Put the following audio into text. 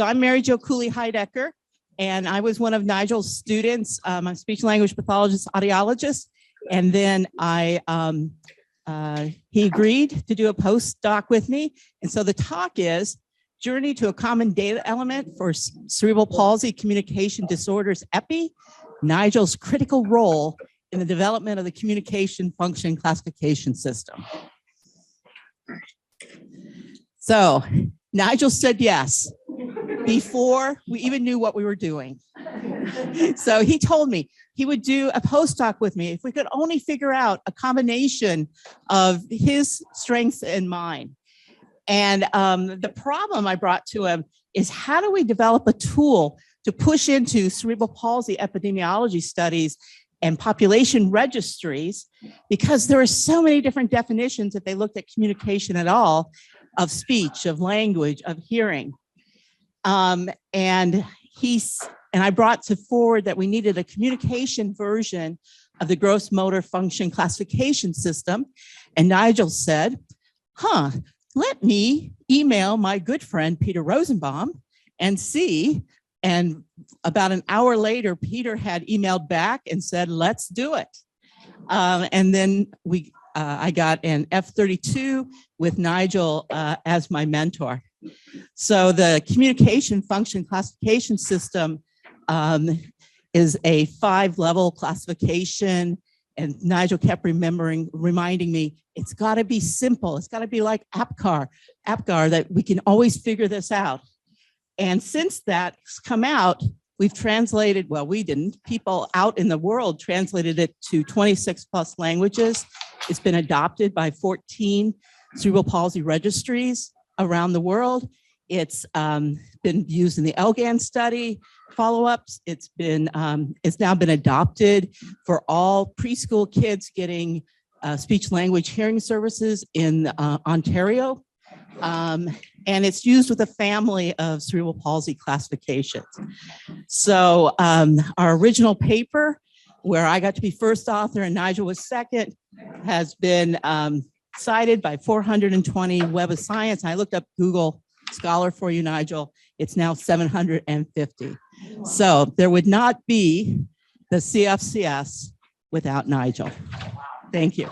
So I'm Mary Jo Cooley Hidecker, and I was one of Nigel's students. I'm a speech language pathologist, audiologist, and then he agreed to do a postdoc with me. And so the talk is Journey to a Common Data Element for Cerebral Palsy Communication Disorders EPI, Nigel's critical role in the development of the communication function classification system. So Nigel said yes before we even knew what we were doing. So he told me he would do a postdoc with me if we could only figure out a combination of his strengths and mine. And the problem I brought to him is, how do we develop a tool to push into cerebral palsy epidemiology studies and population registries, because there are so many different definitions if they looked at communication at all, of speech, of language, of hearing. And I brought forward that we needed a communication version of the gross motor function classification system. And Nigel said, let me email my good friend, Peter Rosenbaum, and see. And about an hour later, Peter had emailed back and said, let's do it. And then I got an F-32 with Nigel as my mentor. So the communication function classification system is a 5-level classification. And Nigel kept reminding me, it's got to be simple. It's got to be like APGAR, that we can always figure this out. And since that's come out, we've translated, well, we didn't, people out in the world translated it to 26 plus languages. It's been adopted by 14 cerebral palsy registries around the world. It's been used in the LGAN study follow-ups. It's now been adopted for all preschool kids getting speech language hearing services in Ontario. And it's used with a family of cerebral palsy classifications. So our original paper, where I got to be first author and Nigel was second, has been cited by 420 Web of Science. I looked up Google Scholar for you, Nigel. It's now 750. So there would not be the CFCS without Nigel. Thank you.